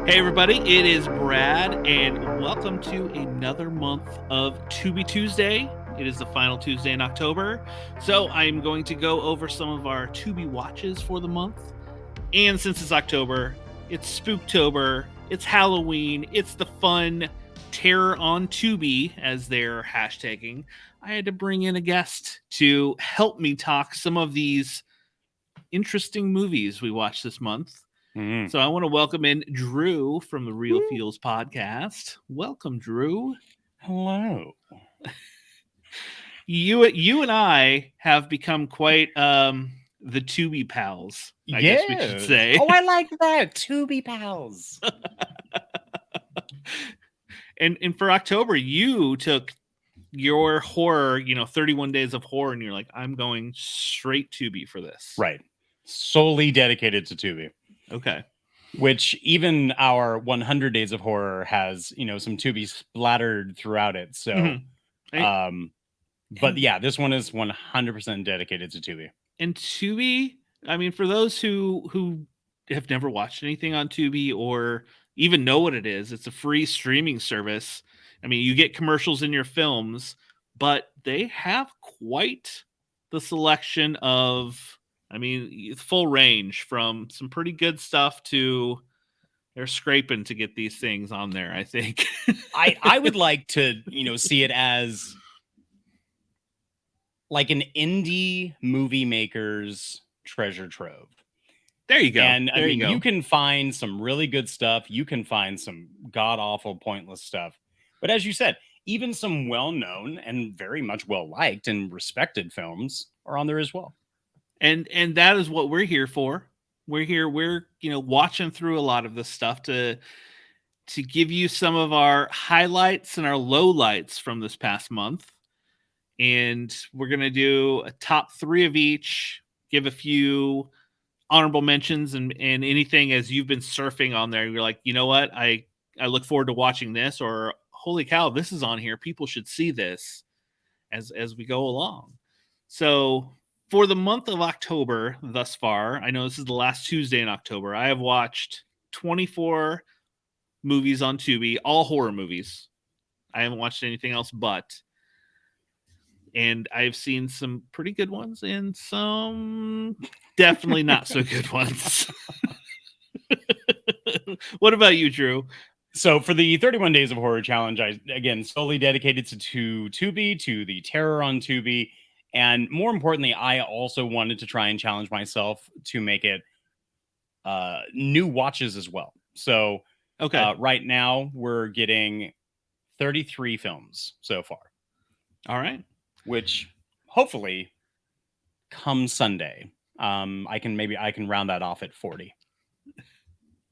Hey everybody, it is Brad, and welcome to another month of Tubi Tuesday. It is the final Tuesday in October, so I'm going to go over some of our Tubi watches for the month. And since it's October, it's Spooktober, it's Halloween, it's the fun Terror on Tubi, as they're hashtagging. I had to bring in a guest to help me talk some of these interesting movies we watched this month. So I want to welcome in Drew from the Real Feels podcast. Welcome, Drew. Hello. You and I have become quite the Tubi pals, I guess we should say. Oh, I like that. Tubi pals. And for October, you took your horror, 31 days of horror, and you're like, I'm going straight Tubi for this. Right. Solely dedicated to Tubi. Okay. Which even our 100 Days of Horror has, some Tubi splattered throughout it. So, but yeah, this one is 100% dedicated to Tubi. And Tubi, I mean, for those who have never watched anything on Tubi or even know what it is, it's a free streaming service. I mean, you get commercials in your films, but they have quite the selection of, full range from some pretty good stuff to they're scraping to get these things on there, I think. I would like to, see it as like an indie movie maker's treasure trove. There you go. And you can find some really good stuff. You can find some god-awful, pointless stuff. But as you said, even some well-known and very much well-liked and respected films are on there as well. And that is what we're here for. We're watching through a lot of this stuff to give you some of our highlights and our lowlights from this past month. And we're going to do a top 3 of each, give a few honorable mentions and anything as you've been surfing on there. You're like, you know what? I look forward to watching this, or holy cow, this is on here. People should see this as we go along. So for the month of October thus far, I know this is the last Tuesday in October, I have watched 24 movies on Tubi, all horror movies. I haven't watched anything else but. And I've seen some pretty good ones and some definitely not so good ones. What about you, Drew? So for the 31 Days of Horror Challenge, I, again, solely dedicated to Tubi, to the Terror on Tubi. And more importantly, I also wanted to try and challenge myself to make it new watches as well. So right now we're getting 33 films so far. All right. Which hopefully come Sunday, I can round that off at 40.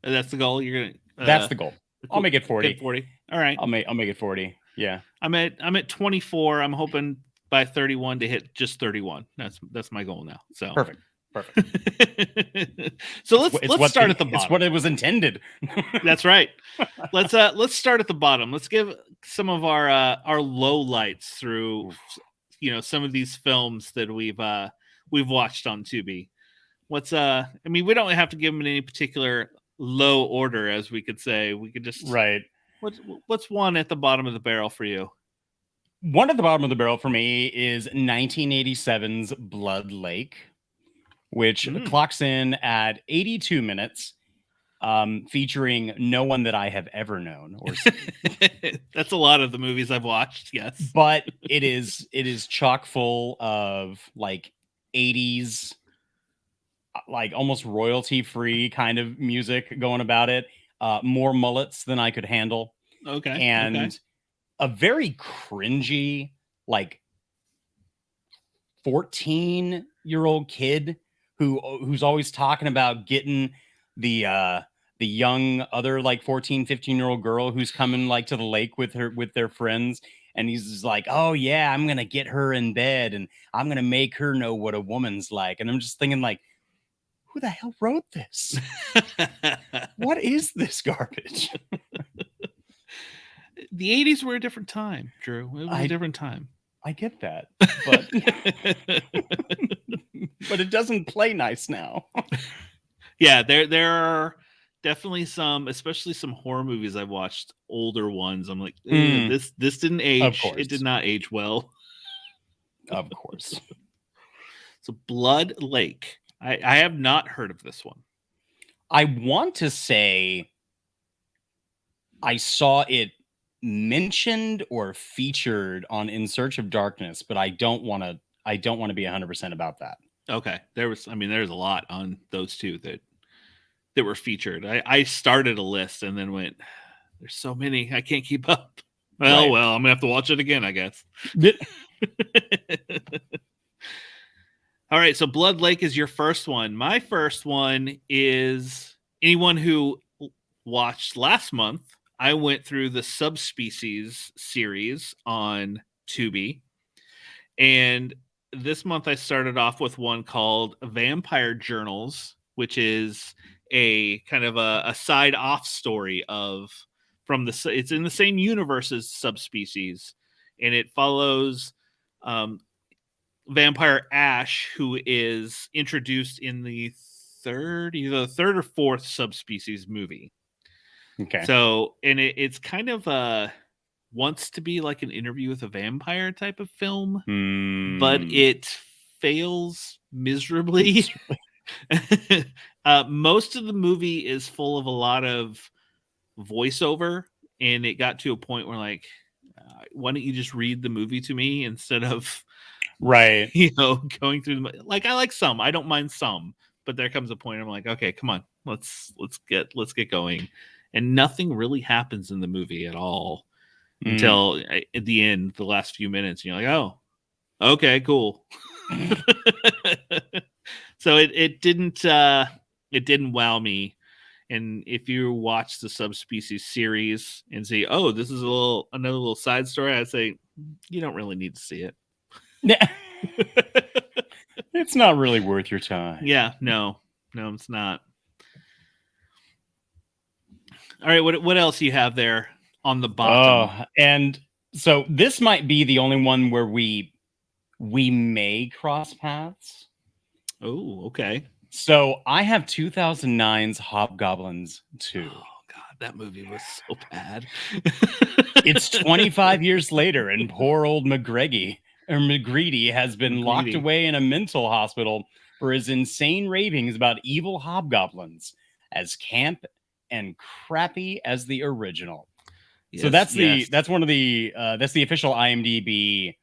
That's the goal. You're gonna. That's the goal. I'll make it 40. 40. All right. I'll make it 40. Yeah. I'm at 24. I'm hoping by 31 to hit just 31. That's my goal now. So perfect. So let's start at the bottom. It's what it was intended. That's right. Let's start at the bottom. Let's give some of our low lights through some of these films that we've watched on Tubi. We don't have to give them in any particular low order, as we could say. We could just right. What's one at the bottom of the barrel for you? One at the bottom of the barrel for me is 1987's Blood Lake, which clocks in at 82 minutes, featuring no one that I have ever known or seen. That's a lot of the movies I've watched, yes. But it is chock full of like 80s, like almost royalty-free kind of music going about it. More mullets than I could handle. Okay. And a very cringy, like 14-year-old kid who's always talking about getting the young other like 14, 15-year-old girl who's coming like to the lake with their friends. And he's just like, oh yeah, I'm going to get her in bed and I'm going to make her know what a woman's like. And I'm just thinking like, who the hell wrote this? What is this garbage? The 80s were a different time, Drew. It was a different time. I get that, but but it doesn't play nice now. Yeah, there are definitely some, especially some horror movies I've watched, older ones. I'm like, Mm, this didn't of age. It did course. not age well. Of course. So Blood Lake. I have not heard of this one. I want to say I saw it mentioned or featured on In Search of Darkness, but I don't want to be 100% about that. Okay. There's a lot on those two that were featured. I started a list and then went, there's so many, I can't keep up. Right. Well, I'm gonna have to watch it again, I guess. All right, so Blood Lake is your first one. My first one is anyone who watched last month. I went through the Subspecies series on Tubi, and this month I started off with one called Vampire Journals, which is a kind of a side off story of it's in the same universe as Subspecies, and it follows vampire Ash, who is introduced in the either the third or fourth Subspecies movie. Okay. So, and it's kind of wants to be like an Interview with a Vampire type of film, but it fails miserably. Most of the movie is full of a lot of voiceover, and it got to a point where like, why don't you just read the movie to me instead of right going through the, like, I like some, I don't mind some, but there comes a point I'm like, okay, come on, let's get going. And nothing really happens in the movie at all until at the end, the last few minutes, and you're like, oh, okay, cool. So it didn't wow me. And if you watch the Subspecies series and see, oh, this is another little side story, I'd say you don't really need to see it. It's not really worth your time. Yeah, no, it's not. All right, what else do you have there on the bottom? And so this might be the only one where we may cross paths. Oh, okay. So I have 2009's Hobgoblins 2. Oh God, that movie was so bad. It's 25 years later, and poor old McGreedy has been locked away in a mental hospital for his insane ravings about evil hobgoblins, as camp and crappy as the original. Yes, so that's one of the that's the official IMDb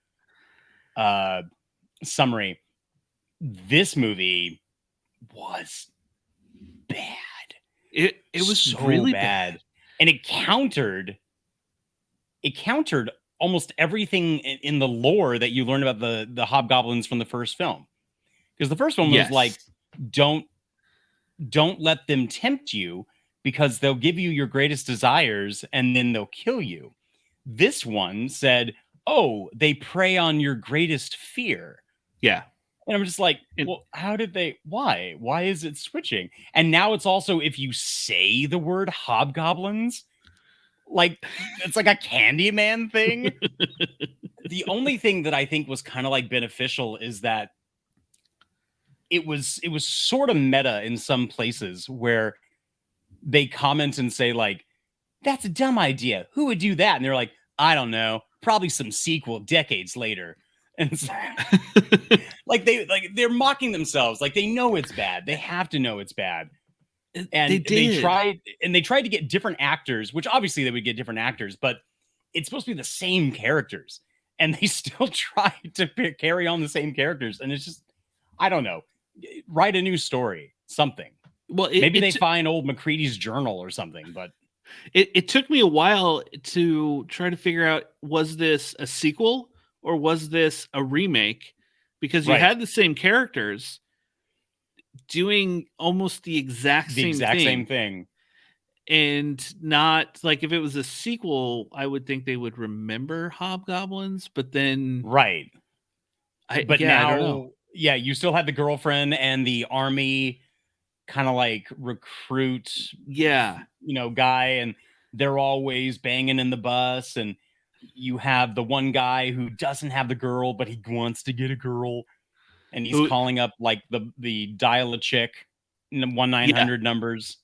summary. This movie was bad. It was so really bad. And it countered almost everything in the lore that you learned about the hobgoblins from the first film. Because the first one was like, don't let them tempt you, because they'll give you your greatest desires and then they'll kill you. This one said, oh, they prey on your greatest fear. Yeah. And I'm just like, well, how did they? Why? Why is it switching? And now it's also, if you say the word hobgoblins, like it's like a Candyman thing. The only thing that I think was kind of like beneficial is that it was sort of meta in some places where they comment and say like, that's a dumb idea. Who would do that? And they're like, I don't know, probably some sequel decades later. And so, they're mocking themselves. Like they know it's bad. They have to know it's bad. And they tried to get different actors, which obviously they would get different actors, but it's supposed to be the same characters. And they still tried to carry on the same characters. And it's just, I don't know. Write a new story, something. Well, maybe they find old McCready's journal or something, but it took me a while to try to figure out, was this a sequel or was this a remake? Because you had the same characters doing almost the exact same thing. And not like, if it was a sequel, I would think they would remember hobgoblins, but then now, I don't know. Yeah, you still had the girlfriend and the army kind of like recruit, guy, and they're always banging in the bus, and you have the one guy who doesn't have the girl, but he wants to get a girl, and he's calling up like the dial a chick 1-900 numbers.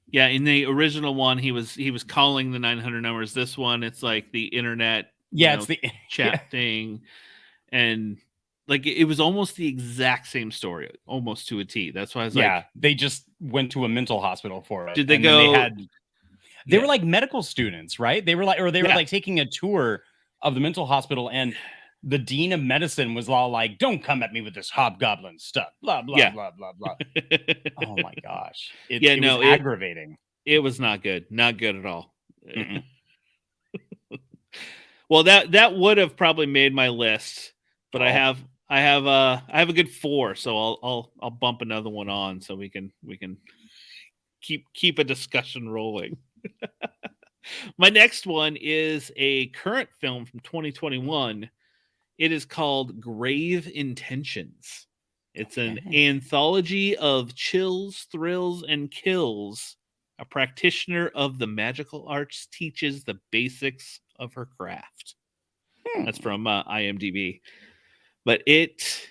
Yeah, in the original one, he was calling the 900 numbers. This one, it's like the internet, Yeah, it's the yeah. chat thing, and like it was almost the exact same story, almost to a T. That's why I was Yeah, like, they just went to a mental hospital for it, did they and then go? they were Yeah, like medical students, right? They were yeah, like taking a tour of the mental hospital, and the dean of medicine was all like, "Don't come at me with this hobgoblin stuff." Blah blah yeah, blah blah blah. Oh my gosh, yeah. it was No, aggravating. it was not good, not good at all. Mm-mm. Well, that would have probably made my list, but Oh, I have a good 4, so I'll bump another one on so we can keep a discussion rolling. My next one is a current film from 2021. It is called Grave Intentions. It's an okay. anthology of chills, thrills, and kills. A practitioner of the magical arts teaches the basics of her craft. That's Hmm. from IMDb. But it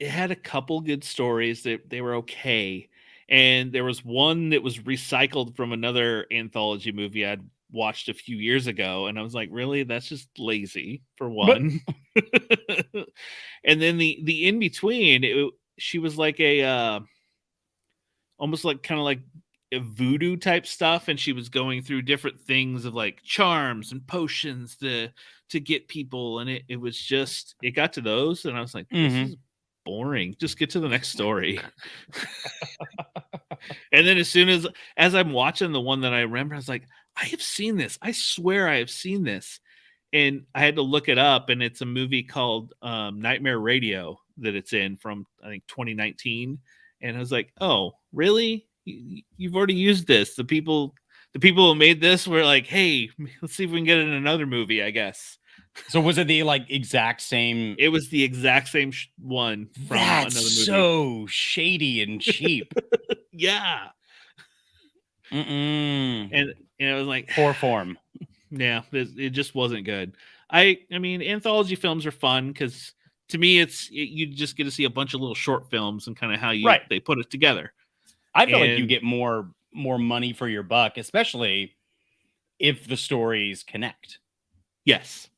had a couple good stories that they were okay. And there was one that was recycled from another anthology movie I'd watched a few years ago, and I was like, really? That's just lazy for But one. And then the in between, she was like a almost like kind of like a voodoo type stuff, and she was going through different things of like charms and potions to get people, and it was just it got to those, and I was like, this mm-hmm. is boring. Just get to the next story. And then as soon as I'm watching the one that I remember, I was like, I have seen this. I swear I have seen this. And I had to look it up, and it's a movie called Nightmare Radio that it's in from I think 2019. And I was like, oh, really? You've already used this. The people who made this were like, hey, let's see if we can get it in another movie, I guess. So was it the like exact same? It was the exact same one from That's another movie. so shady and cheap. Yeah. Mm-mm. And I was like, Poor form. yeah, it just wasn't good. I mean, anthology films are fun because to me, you just get to see a bunch of little short films and kind of how Right. they put it together. I feel like you And get more money for your buck, especially if the stories connect. yes,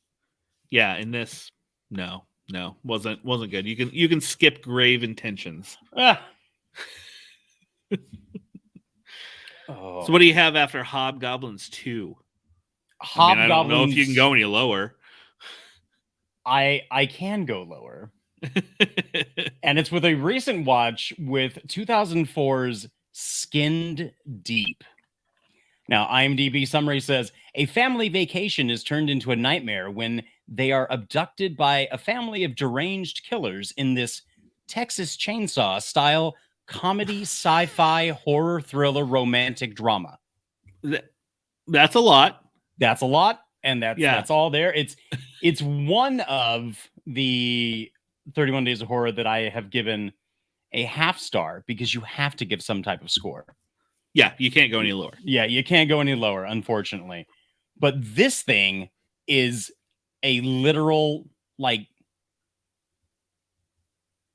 yeah, in this, no, wasn't good. You can skip Grave Intentions. Ah. So Oh, what do you have after Hobgoblins 2? I mean, I don't know if you can Hobgoblins. go any lower. I can go lower, and it's with a recent watch with 2004's Skinned Deep. Now, IMDb summary says a family vacation is turned into a nightmare when they are abducted by a family of deranged killers in this Texas Chainsaw style comedy, sci-fi, horror, thriller, romantic drama. That's a lot. That's a lot, and Yeah. that's all there. It's one of the 31 Days of Horror that I have given a half star because you have to give some type of score. Yeah, you can't go any lower. Yeah, you can't go any lower, unfortunately. But this thing is a literal, like,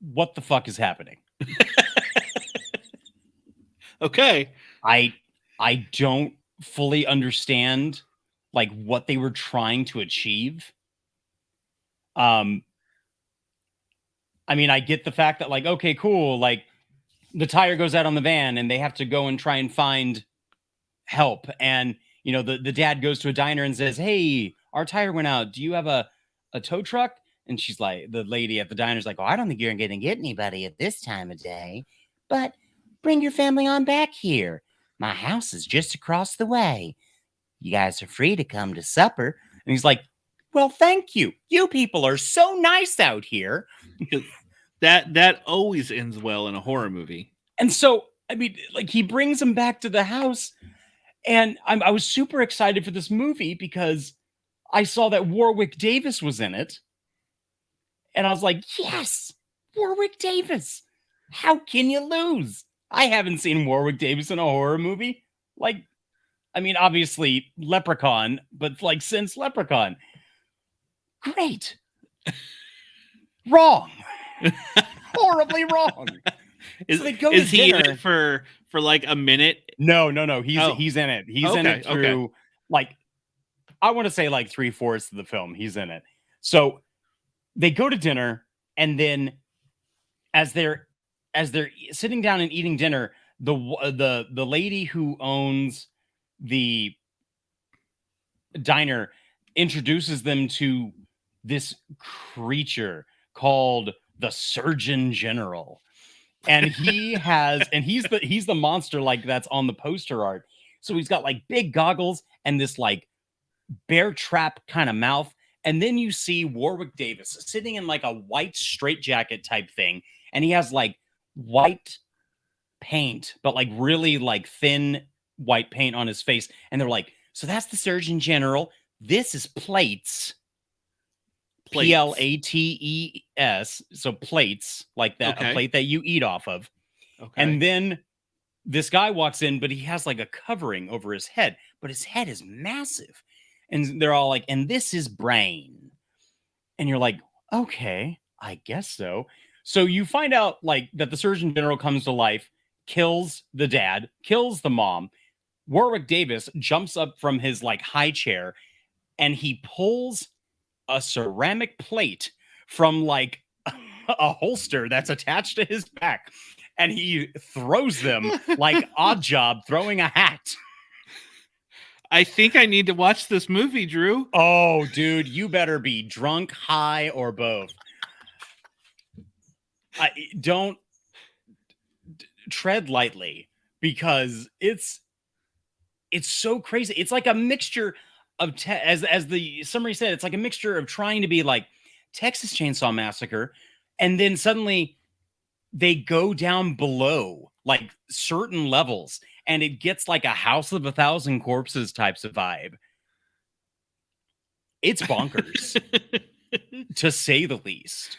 what the fuck is happening? Okay. I don't fully understand like what they were trying to achieve. Um, I mean, I get the fact that, like, okay, cool, like the tire goes out on the van and they have to go and try and find help. And the dad goes to a diner and says, "Hey, our tire went out. Do you have a tow truck?" And she's like, the lady at the diner's like, "Oh, I don't think you're gonna get anybody at this time of day, but bring your family on back here. My house is just across the way. You guys are free to come to supper." And he's like, "Well, thank you. You people are so nice out here." That always ends well in a horror movie. And so, I mean, like he brings them back to the house, and I was super excited for this movie because I saw that Warwick Davis was in it, and I was like, "Yes, Warwick Davis. How can you lose?" I haven't seen Warwick Davis in a horror movie. Like, I mean, obviously Leprechaun, but like since Leprechaun, great. Wrong. Horribly wrong. So they go Is to he in dinner. it for for like a minute? No. Oh, He's in it. He's in okay, it okay. through like I want to say like 3/4 of the film. He's in it. So they go to dinner, and then as they're sitting down and eating dinner, the lady who owns the diner introduces them to this creature called the Surgeon General. And he's the monster like that's on the poster art. So he's got like big goggles and this like bear trap kind of mouth. And then you see Warwick Davis sitting in like a white straitjacket type thing, and he has like white paint, but like really like thin white paint on his face. And they're like, so that's the Surgeon General. This is plates. Plates. So plates, like that, Okay. a plate that you eat off of. Okay. And then this guy walks in, but he has like a covering over his head, but his head is massive. And they're all like, and this is brain. And you're like, okay, I guess so. So you find out like that the Surgeon General comes to life, kills the dad, kills the mom. Warwick Davis jumps up from his like high chair, and he pulls a ceramic plate from like a holster that's attached to his back, and he throws them like Odd Job throwing a hat. I think I need to watch this movie, Drew. Oh, dude, you better be drunk, high, or both. Don't tread lightly, because it's so crazy. It's like a mixture of as the summary said, it's like a mixture of trying to be like Texas Chainsaw Massacre, and then suddenly they go down below like certain levels, and it gets like a House of a Thousand Corpses types of vibe. It's bonkers, to say the least.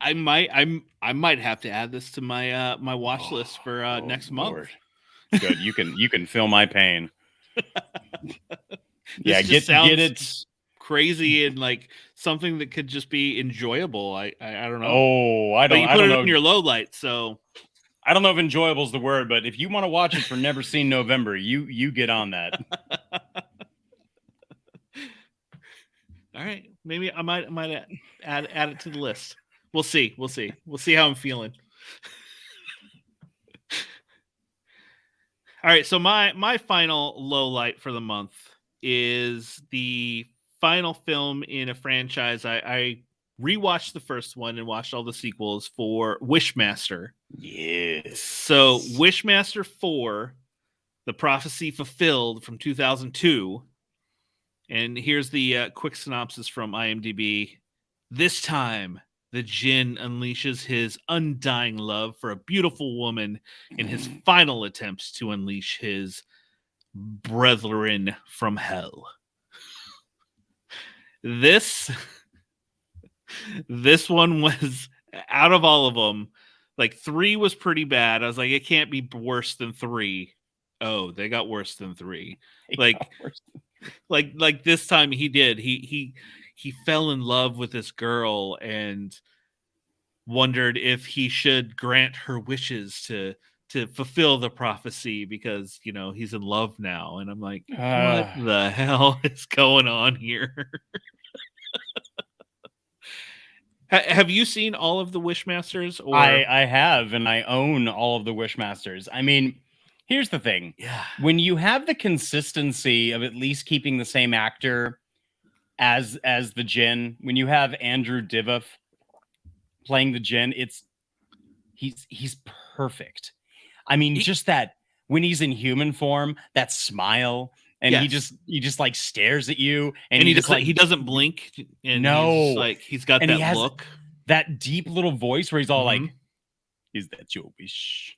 I might have to add this to my my watch list for next month. Good, you can feel my pain. Yeah, This get it crazy and like something that could just be enjoyable. I don't know. Oh, I But don't you I put don't it know. in your low light, so I don't know if enjoyable is the word, but if you want to watch it for Never Seen November, you get on that. All right, maybe I might add it to the list. We'll see how I'm feeling. All right, so my final low light for the month is the final film in a franchise. I rewatched the first one and watched all the sequels for Wishmaster. Yes. So Wishmaster 4, The Prophecy Fulfilled from 2002. And here's the quick synopsis from IMDb. This time, the Jinn unleashes his undying love for a beautiful woman in his final attempts to unleash his brethren from hell. This one was, out of all of them, like 3 was pretty bad. I was like, it can't be worse than 3. Oh, they got worse than 3. Like this time he did. He fell in love with this girl and wondered if he should grant her wishes to fulfill the prophecy because, you know, he's in love now. And I'm like, what the hell is going on here? Have you seen all of the Wishmasters? Or I have, and I own all of the Wishmasters. I mean, here's the thing. Yeah. When you have the consistency of at least keeping the same actor as the Jinn, when you have Andrew Divoff playing the Jinn, he's perfect. I mean, just that when he's in human form, that smile, and Yes. he just like stares at you, and he he just just like he doesn't blink, and No. he's just, like, he's got And he that has look. that deep little voice where he's all Mhm. like, "Is that your wish?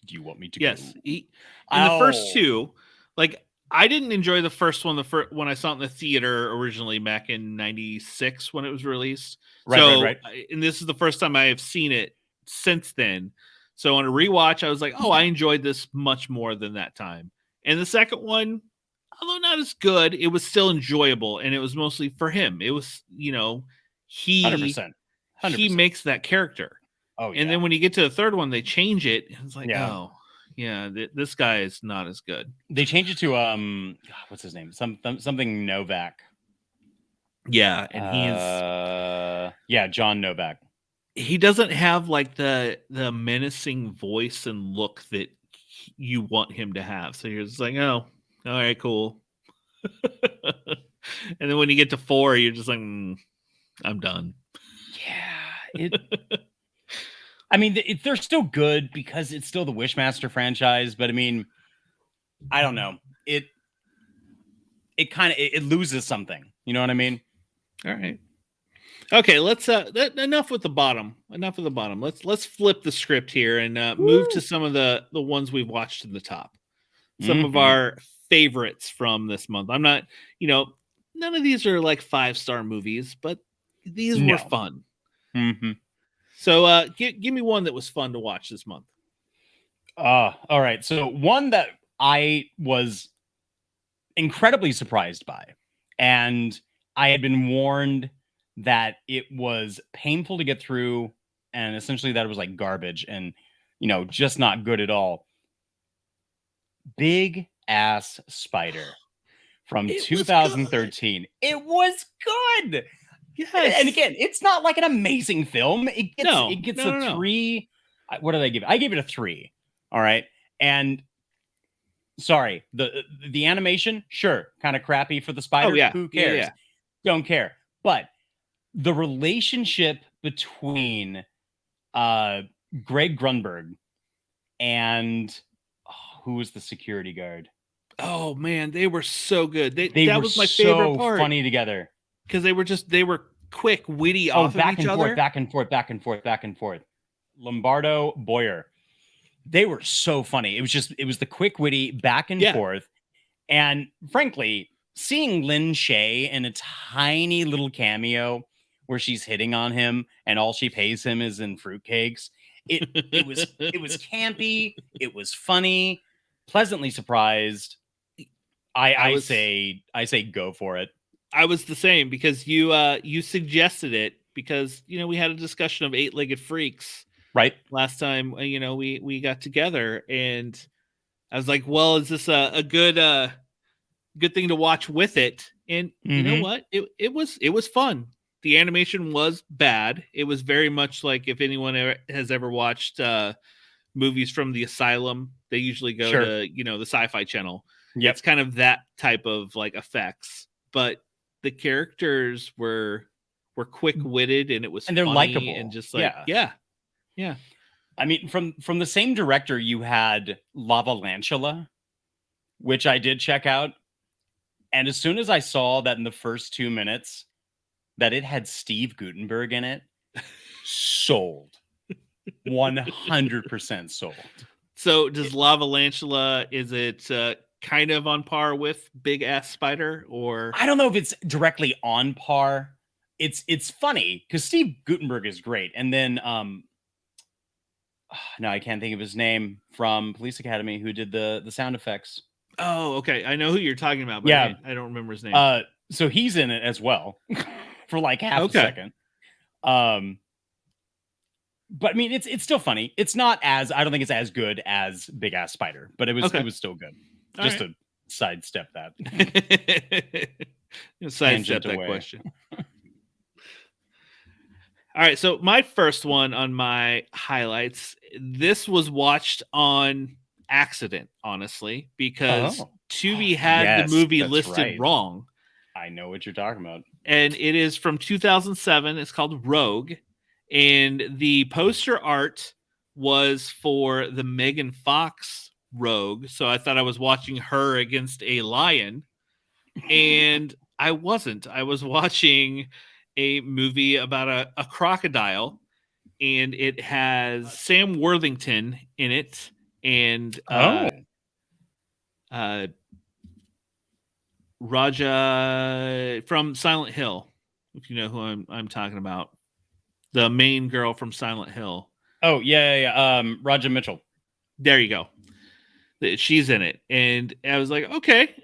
Do you want me to Yes. go?" In the first 2, like, I didn't enjoy the first one when I saw it in the theater originally back in 96 when it was released. Right. And this is the first time I have seen it since then. So on a rewatch, I was like, oh, I enjoyed this much more than that time. And the second one, although not as good, it was still enjoyable, and it was mostly for him. It was, you know, 100%. he makes that character. Oh, yeah. And then when you get to the third one, they change it. And it's like, Yeah. oh, Yeah, this guy is not as good. They changed it to what's his name? Something Novak. Yeah, and John Novak. he doesn't have like the menacing voice and look that you want him to have. So you're just like, oh, all right, cool. And then when you get to 4, you're just like, I'm done. Yeah, I mean, they're still good because it's still the Wishmaster franchise, but I mean, I don't know. It kind of it loses something. You know what I mean? All right. Okay, let's enough with the bottom. Enough of the bottom. Let's flip the script here and move to some of the ones we've watched in the top. Some of our favorites from this month. I'm not, none of these are like 5-star movies, but these were fun. Mm-hmm. So give me one that was fun to watch this month. All right. So one that I was incredibly surprised by, and I had been warned that it was painful to get through, and essentially that it was like garbage and, just not good at all. Big Ass Spider from 2013. It was good. Yes. And again, it's not like an amazing film. It gets a 3. What did I give it? I gave it a 3. All right. And sorry, the animation, sure, kind of crappy for the spider. Oh, yeah. Who cares? Yeah. Don't care. But the relationship between Greg Grunberg and who was the security guard? Oh man, they were so good. That was my favorite part. Funny together because they were quick, witty off of each other. Back and forth. Lombardo, Boyer. They were so funny. It was the quick, witty back and forth. And frankly, seeing Lynn Shay in a tiny little cameo where she's hitting on him and all she pays him is in fruitcakes. It was campy. It was funny. Pleasantly surprised. I say go for it. I was the same because you suggested it because we had a discussion of 8-legged freaks right last time we got together, and I was like, well, is this a good thing to watch with it? And you know what, it was fun. The animation was bad. It was very much like if anyone has ever watched movies from the Asylum, they usually go to the Sci-Fi Channel. Yep. It's kind of that type of like effects, but the characters were quick-witted and it was and they're funny likable and just like yeah. I mean, from the same director, you had Lava Lantula, which I did check out, and as soon as I saw that in the first 2 minutes that it had Steve Guttenberg in it, sold. 100% sold. So does Lava Lantula, is it kind of on par with Big Ass Spider, or I don't know if it's directly on par. It's funny because Steve Guttenberg is great, and then no, I can't think of his name from Police Academy who did the sound effects. Oh, okay, I know who you're talking about, but I don't remember his name. So he's in it as well for like half a second. But I mean, it's still funny. It's not as, I don't think it's as good as Big Ass Spider, but it was still good. Just to sidestep that. Sidestep that question. All right, so my first one on my highlights, this was watched on accident, honestly, because Tubi had the movie listed wrong. I know what you're talking about. And it is from 2007. It's called Rogue. And the poster art was for the Megan Fox Rogue. So I thought I was watching her against a lion. And I wasn't. I was watching a movie about a crocodile. And it has Sam Worthington in it. And Raja from Silent Hill, if you know who I'm talking about. The main girl from Silent Hill. Oh, yeah. Raja Mitchell. There you go. She's in it. And I was like, okay.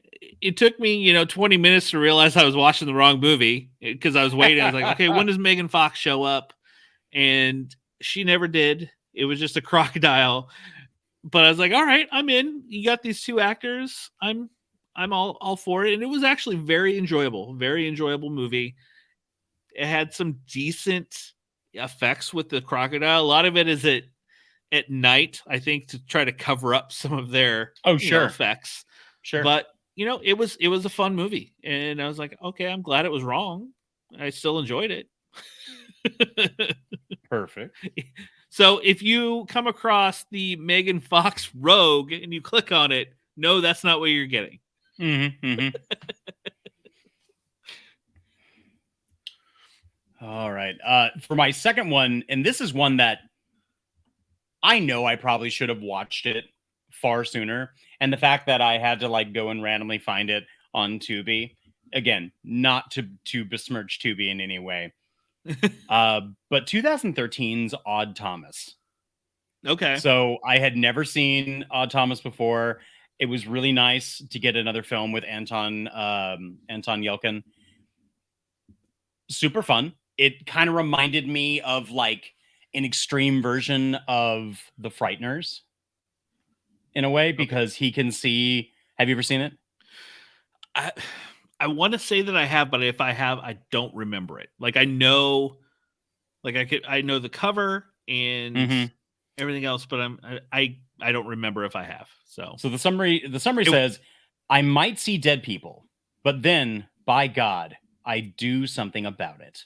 It took me, 20 minutes to realize I was watching the wrong movie because I was waiting. I was like, okay, when does Megan Fox show up? And she never did. It was just a crocodile. but I was like, all right, I'm in. You got these two actors. I'm all for it. And it was actually very enjoyable movie. It had some decent effects with the crocodile. A lot of it is at night, I think, to try to cover up some of their Oh, sure. effects. Sure. But it was a fun movie, and I was like, okay, I'm glad it was wrong. I still enjoyed it. Perfect. So if you come across the Megan Fox Rogue and you click on it, no, that's not what you're getting. Mm-hmm, mm-hmm. All right. For my second one, and this is one that I know I probably should have watched it far sooner. And the fact that I had to like go and randomly find it on Tubi, again, not to besmirch Tubi in any way. But 2013's Odd Thomas. Okay. So I had never seen Odd Thomas before. It was really nice to get another film with Anton Yelkin. Super fun. It kind of reminded me of like an extreme version of The Frighteners in a way, because he can see. Have you ever seen it? I want to say that I have, but if I have, I don't remember it. Like I know, like I know the cover and everything else, but I don't remember if I have. So the summary says, I might see dead people, but then by God, I do something about it.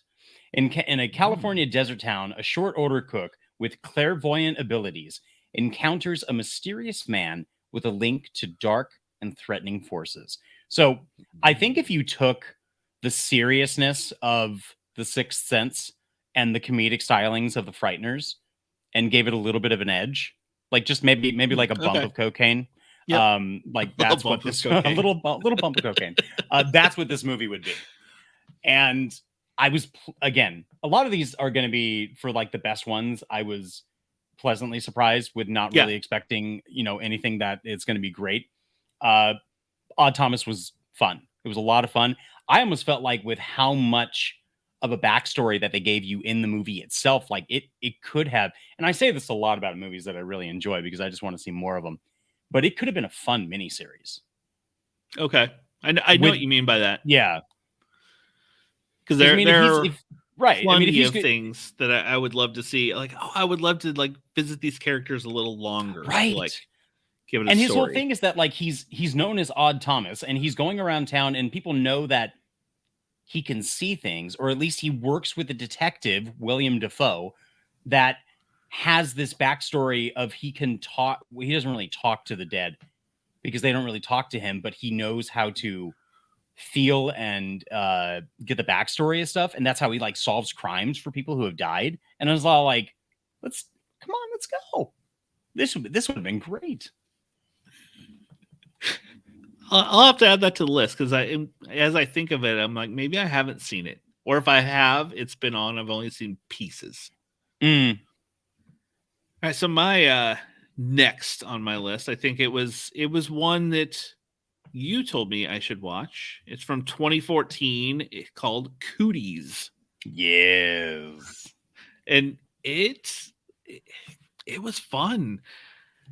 In a California desert town, a short order cook with clairvoyant abilities encounters a mysterious man with a link to dark and threatening forces. So I think if you took the seriousness of The Sixth Sense and the comedic stylings of The Frighteners and gave it a little bit of an edge, like just maybe like a bump of cocaine, Yep. like that's what this a little bump of cocaine. That's what this movie would be. And I was again, a lot of these are going to be for like the best ones. I was pleasantly surprised with not really expecting, anything that it's going to be great. Odd Thomas was fun. It was a lot of fun. I almost felt like with how much of a backstory that they gave you in the movie itself, like it could have, and I say this a lot about movies that I really enjoy because I just want to see more of them, but it could have been a fun miniseries. Okay. I know what you mean by that. Yeah. Because there are right. I mean, if he's things that I would love to see. Like, I would love to like visit these characters a little longer. Right. To, like, give it a and story. His whole thing is that like he's known as Odd Thomas, and he's going around town, and people know that he can see things, or at least he works with a detective, William Dafoe, that has this backstory of he can talk. He doesn't really talk to the dead because they don't really talk to him, but he knows how to feel and get the backstory of stuff, and that's how he like solves crimes for people who have died. And I was all like, let's go. This would have been great. I'll have to add that to the list because as I think of it, I'm like, maybe I haven't seen it, or if I have, it's been on. I've only seen pieces. All right, so my next on my list, I think it was one that you told me I should watch. It's from 2014. It's called Cooties. Yes, and it was fun.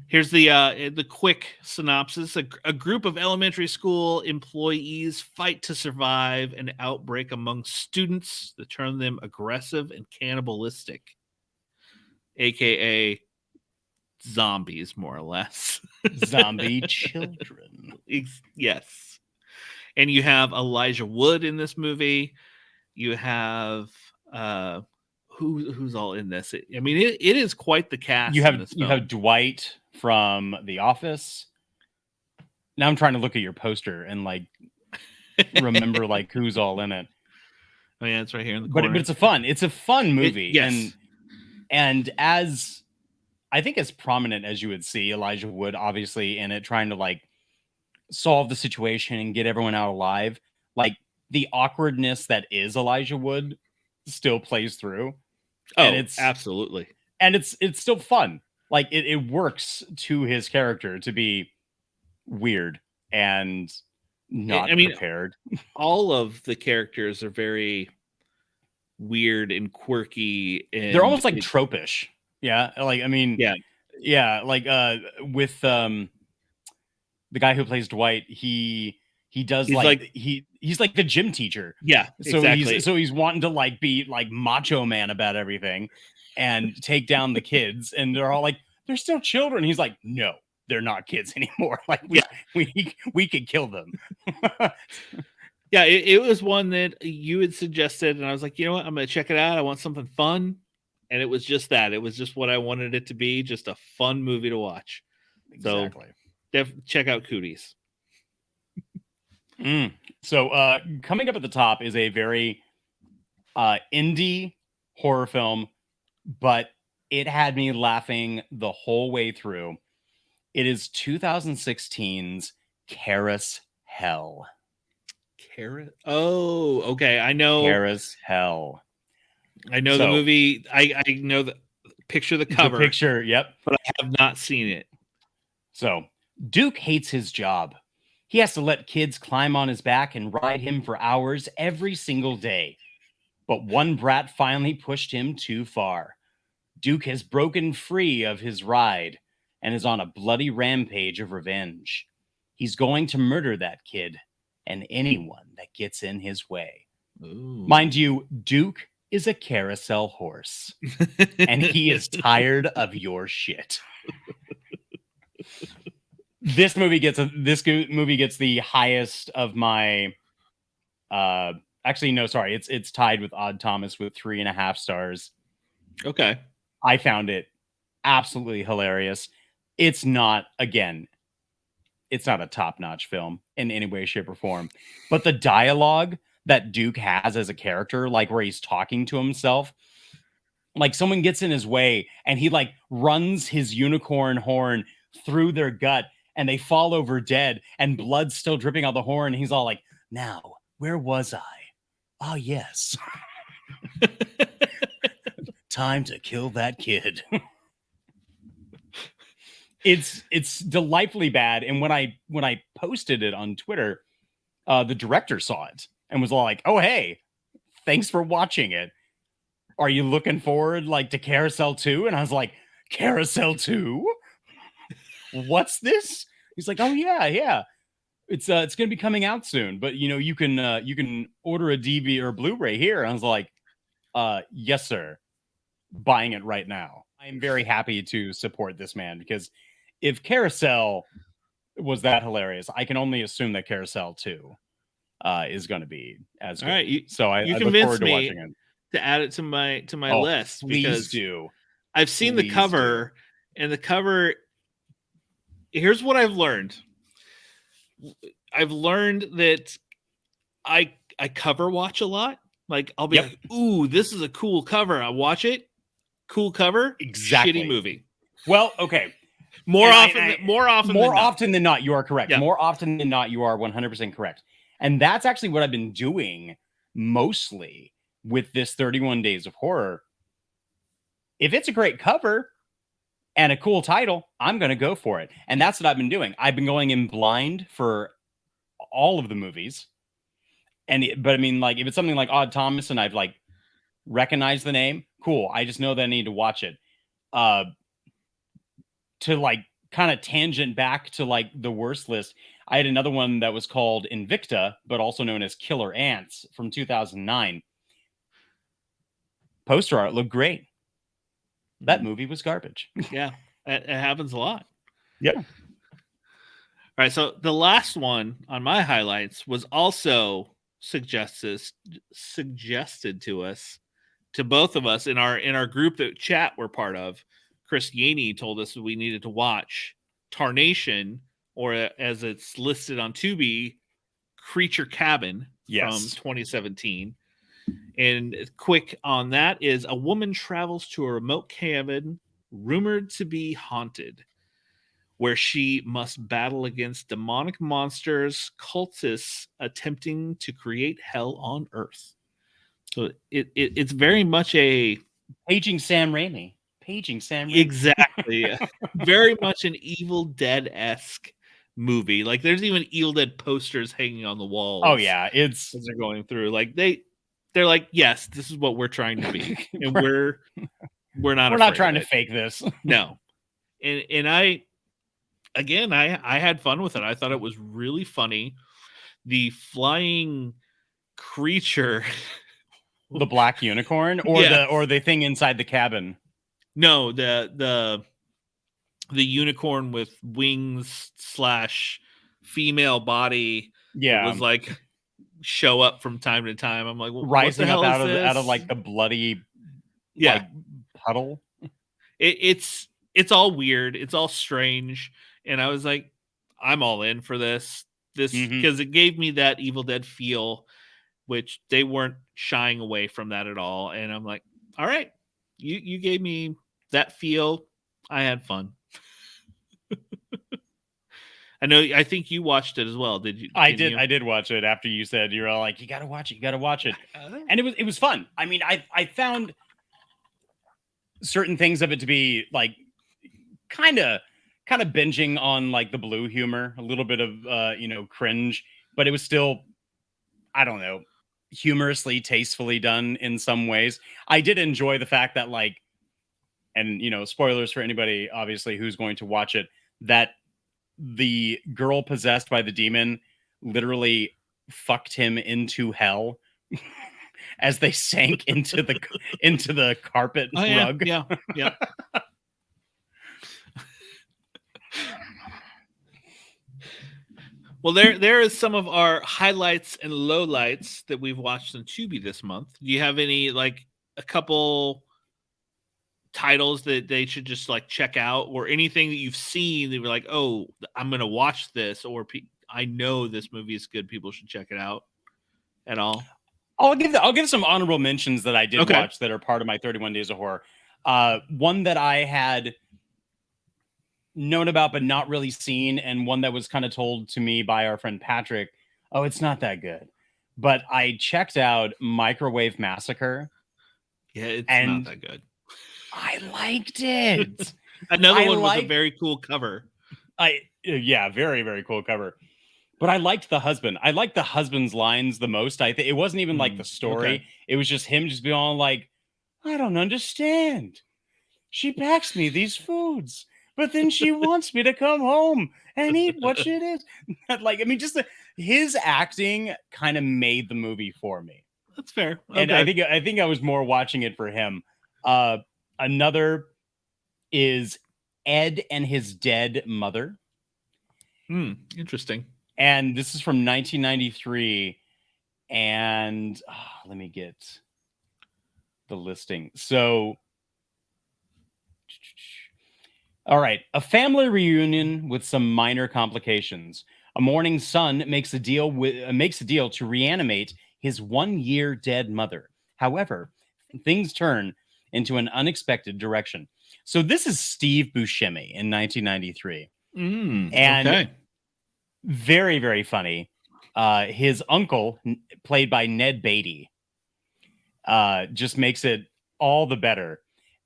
Here's the quick synopsis. A group of elementary school employees fight to survive an outbreak among students that turn them aggressive and cannibalistic, aka zombies, more or less. Zombie children. Yes. And you have Elijah Wood in this movie. You have who's all in this? I mean, it is quite the cast. You in this film. have Dwight from The Office. Now I'm trying to look at your poster and like remember like who's all in it. Oh yeah, it's right here in the corner. But it's a fun movie. Yes. And as I think as prominent as you would see Elijah Wood obviously in it, trying to like solve the situation and get everyone out alive, like the awkwardness that is Elijah Wood still plays through. And it's absolutely. And it's still fun. Like it works to his character to be weird and not prepared. All of the characters are very weird and quirky, and they're almost like tropish. Yeah. Like, I mean, yeah. Yeah, like with the guy who plays Dwight, he does He's like like, he's like the gym teacher. yeah, exactly. So he's wanting to like be like macho man about everything and take down the kids, and they're all like, they're still children. He's like, no, they're not kids anymore. Like Yeah. we could kill them. Yeah, it was one that you had suggested, and I was like, you know what, I'm gonna check it out. I want something fun, and it was just that. It was just what I wanted it to be, just a fun movie to watch. Exactly. So, check out Cooties. So coming up at the top is a very indie horror film, but it had me laughing the whole way through. It is 2016's Karis Hell. Carrot. Oh, okay. I know. Karis Hell. I know the movie. I know the picture, the cover. The picture, yep. But I have not seen it. So Duke hates his job. He has to let kids climb on his back and ride him for hours every single day. But one brat finally pushed him too far. Duke has broken free of his ride and is on a bloody rampage of revenge. He's going to murder that kid and anyone that gets in his way. Ooh. Mind you, Duke is a carousel horse, and he is tired of your shit. This movie gets the highest of my. Actually, no, sorry, it's tied with Odd Thomas with 3.5 stars. Okay. I found it absolutely hilarious. It's not a top-notch film in any way, shape, or form. But the dialogue that Duke has as a character, like where he's talking to himself, like someone gets in his way and he like runs his unicorn horn through their gut and they fall over dead and blood's still dripping out the horn. And he's all like, now, where was I? Oh, yes. Time to kill that kid. It's delightfully bad. And when I posted it on Twitter, the director saw it and was all like, "Oh, hey, thanks for watching it. Are you looking forward like to Carousel 2?" And I was like, "Carousel 2? What's this?" He's like, "Oh yeah. It's gonna be coming out soon, but you can order a DVD or Blu-ray here." And I was like, "Yes, sir. Buying it right now." I'm very happy to support this man because if Carousel was that hilarious, I can only assume that Carousel 2 is going to be as good. All right, So I look convinced forward to me watching it. to add it to my Oh, list please because do. I've seen the Please cover, and the cover. Here's what I've learned. I've learned that I cover watch a lot. Like I'll be like, "Ooh, this is a cool cover." I watch it. Cool cover. Exactly. Shitty movie. Well, okay. More often than not, you are correct. Yeah. More often than not, you are 100% correct. And that's actually what I've been doing mostly with this 31 Days of Horror. If it's a great cover and a cool title, I'm going to go for it. And that's what I've been doing. I've been going in blind for all of the movies. But I mean, like, if it's something like Odd Thomas and I've like recognized the name, cool. I just know that I need to watch it. To like kind of tangent back to like the worst list, I had another one that was called Invicta, but also known as Killer Ants from 2009. Poster art looked great. That movie was garbage. Yeah, it happens a lot. Yeah. All right, so the last one on my highlights was also suggested to us, to both of us in our group that chat we're part of. Chris Yaney told us we needed to watch Tarnation, or as it's listed on Tubi, Creature Cabin from 2017. And quick on that is a woman travels to a remote cabin rumored to be haunted, where she must battle against demonic monsters, cultists attempting to create hell on Earth. So it's very much a paging Sam Raimi. Exactly. Very much an Evil Dead-esque movie. Like there's even Evil Dead posters hanging on the walls. Oh yeah, as they're going through. Like they're like, yes, this is what we're trying to be, and we're not trying to fake this. No. and I had fun with it. I thought it was really funny. The flying creature. The black unicorn, or Yeah. the thing inside the cabin. No, the unicorn with wings slash female body that Yeah, was like show up from time to time. I'm like, well, what the rising up hell is out of this? like the bloody Yeah, like puddle. it's all weird. It's all strange, and I was like, I'm all in for this. This Hmm. because it gave me that Evil Dead feel, which they weren't shying away from that at all. And I'm like, all right, you gave me that feel. I had fun. I think you watched it as well. Did you? Didn't you? I did watch it after you said you were all like, you gotta watch it, you gotta watch it. Uh, And it was fun. I mean, I found certain things of it to be like kind of binging on like the blue humor, a little bit of cringe, but it was still, I don't know, humorously, tastefully done in some ways. I did enjoy the fact that like, and spoilers for anybody obviously who's going to watch it, that the girl possessed by the demon literally fucked him into hell as they sank into the carpet oh yeah, rug. yeah, yeah. Well, there is some of our highlights and lowlights that we've watched on Tubi this month. Do you have any like a couple titles that they should just like check out, or anything that you've seen that you're like, oh, I'm gonna watch this, or I know this movie is good, people should check it out at all? I'll give some honorable mentions that I did Okay. watch that are part of my 31 Days of Horror. One that I had known about but not really seen, and one that was kind of told to me by our friend Patrick. Oh, it's not that good. But I checked out Microwave Massacre, Yeah, it's not and that good. I liked it. Another I one with a like very cool cover. yeah, very very cool cover. But I liked the husband. I liked the husband's lines the most. I think it wasn't even like the Okay. story. It was just him just being all like, I don't understand. She packs me these foods, but then she wants me to come home and eat what it is. Like, I mean, just his acting kind of made the movie for me. That's fair. And Okay. I think I was more watching it for him. Another is Ed and His Dead Mother. Interesting. And this is from 1993. And let me get the listing. So, all right, a family reunion with some minor complications. A mourning son makes a deal to reanimate his 1 year dead mother. However, things turn into an unexpected direction. So this is Steve Buscemi in 1993, and Okay. very very funny. His uncle, played by Ned Beatty, just makes it all the better.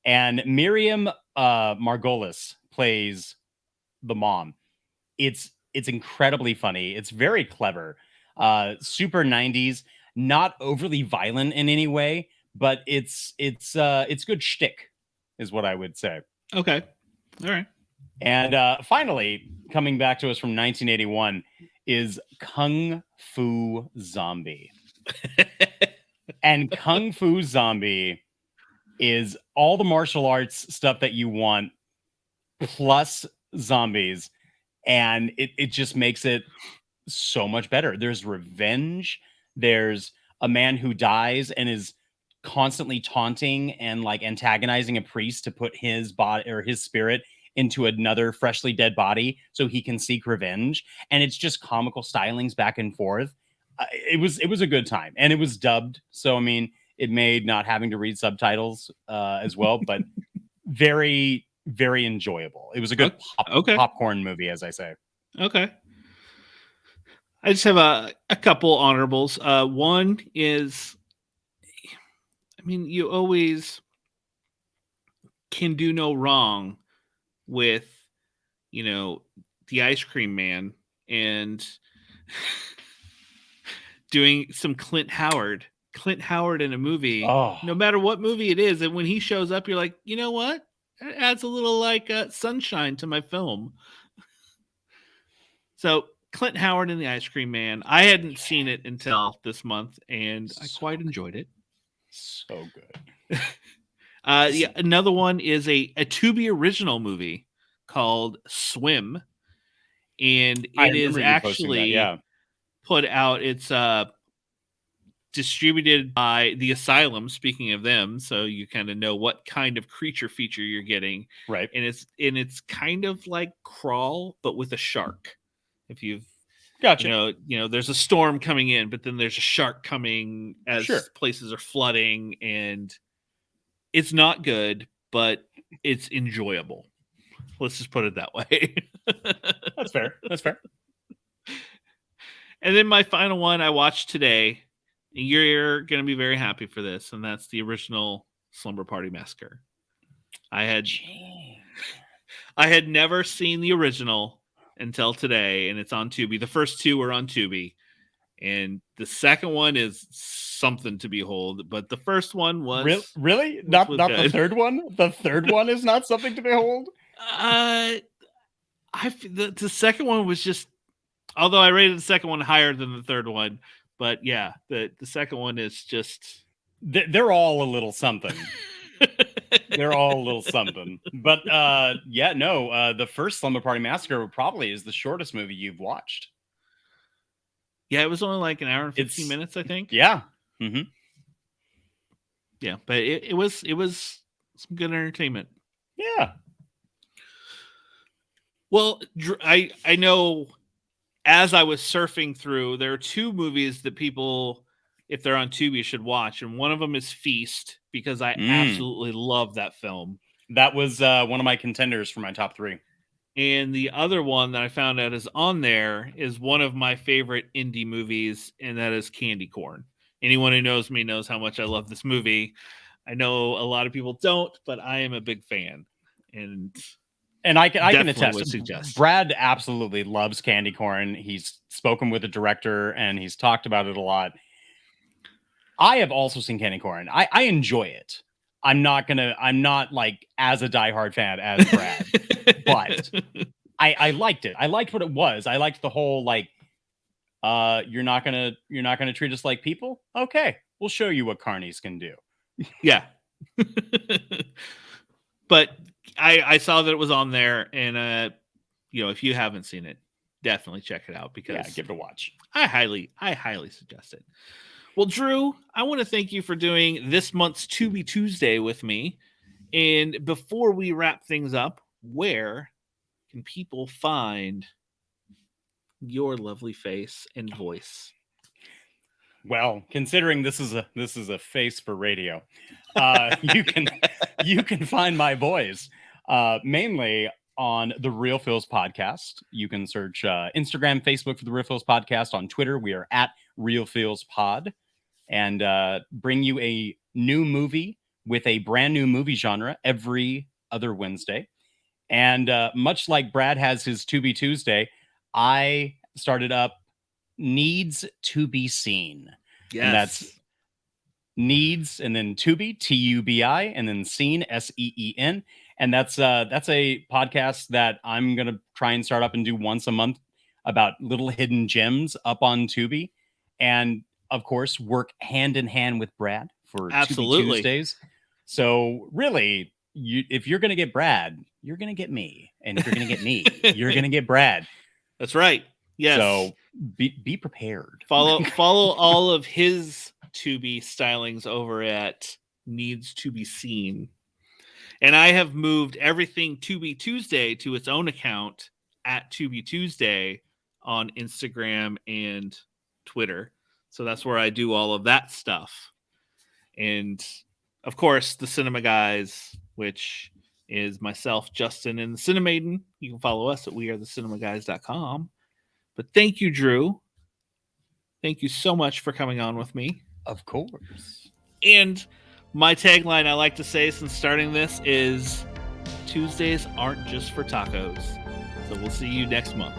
And Miriam Margolis plays the mom. It's incredibly funny. It's very clever. Super 90s, not overly violent in any way, but it's good shtick, is what I would say. Okay. All right. And finally, coming back to us from 1981 is Kung Fu Zombie. And Kung Fu Zombie is all the martial arts stuff that you want, plus zombies. And it just makes it so much better. There's revenge. There's a man who dies and is constantly taunting and like antagonizing a priest to put his body or his spirit into another freshly dead body so he can seek revenge. And it's just comical stylings back and forth. It was a good time, and it was dubbed. So I mean, it made not having to read subtitles as well, but very very enjoyable. It was a good Okay. popcorn movie, as I say. Okay. I just have a couple honorables. One is, I mean, you always can do no wrong with, you know, the ice cream man and doing some Clint Howard. Clint Howard in a movie, Oh, no matter what movie it is, and when he shows up, you're like, you know what? It adds a little like sunshine to my film. So Clint Howard and the Ice Cream Man. I hadn't seen it until this month, and I quite enjoyed it. So good. Yeah, another one is a Tubi original movie called Swim, and it is actually put out. It's distributed by the Asylum. Speaking of them, so you kind of know what kind of creature feature you're getting, right? And it's kind of like Crawl, but with a shark. If you've gotcha, there's a storm coming in, but then there's a shark coming as places are flooding, and it's not good, but it's enjoyable. Let's just put it that way. That's fair. That's fair. And then my final one I watched today. You're going to be very happy for this, and that's the original Slumber Party Massacre. I had never seen the original until today, and it's on Tubi. The first two are on Tubi, and the second one is something to behold. But the first one was really not the third one. The third one is not something to behold. The second one was just, although I rated the second one higher than the third one, but yeah, the second one is just, they're all a little something. They're all a little something. But the first Slumber Party Massacre probably is the shortest movie you've watched. Yeah, it was only like an hour and 15 minutes, I think. Yeah. Mm-hmm. Yeah, but it was some good entertainment. Yeah. Well, I know as I was surfing through, there are two movies that people, if they're on Tubi, should watch. And one of them is Feast, because I absolutely love that film. That was one of my contenders for my top 3. And the other one that I found out is on there is one of my favorite indie movies, and that is Candy Corn. Anyone who knows me knows how much I love this movie. I know a lot of people don't, but I am a big fan. And I can attest. Brad absolutely loves Candy Corn. He's spoken with the director, and he's talked about it a lot. I have also seen Candy Corn. I enjoy it. I'm not like as a diehard fan as Brad, but I liked it. I liked what it was. I liked the whole like, you're not gonna treat us like people. Okay, we'll show you what carnies can do. Yeah. But I saw that it was on there, and if you haven't seen it, definitely check it out, because give it a watch. I highly suggest it. Well, Drew, I want to thank you for doing this month's Tubi Tuesday with me. And before we wrap things up, where can people find your lovely face and voice? Well, considering this is a face for radio, you can find my voice mainly on the Real Feels Podcast. You can search Instagram, Facebook for the Real Feels Podcast. On Twitter, we are at Real Feels Pod, and bring you a new movie with a brand new movie genre every other Wednesday. And much like Brad has his Tubi Tuesday, I started up Needs to Be Seen. Yes. And that's Needs, and then Tubi, Tubi, and then Seen, Seen. And that's a podcast that I'm going to try and start up and do once a month about little hidden gems up on Tubi. And of course, work hand in hand with Brad for Tubi Tuesdays. So really, if you're going to get Brad, you're going to get me. And if you're going to get me, you're going to get Brad. That's right. Yes. So be prepared. Follow all of his Tubi stylings over at Needs to Be Seen. And I have moved everything Tubi Tuesday to its own account at Tubi Tuesday on Instagram and Twitter. So that's where I do all of that stuff. And of course, the Cinema Guys, which is myself, Justin, and the Cinemaiden. You can follow us at wearethecinemaguys.com. But thank you, Drew. Thank you so much for coming on with me. Of course. And my tagline I like to say since starting this is Tuesdays aren't just for tacos. So we'll see you next month.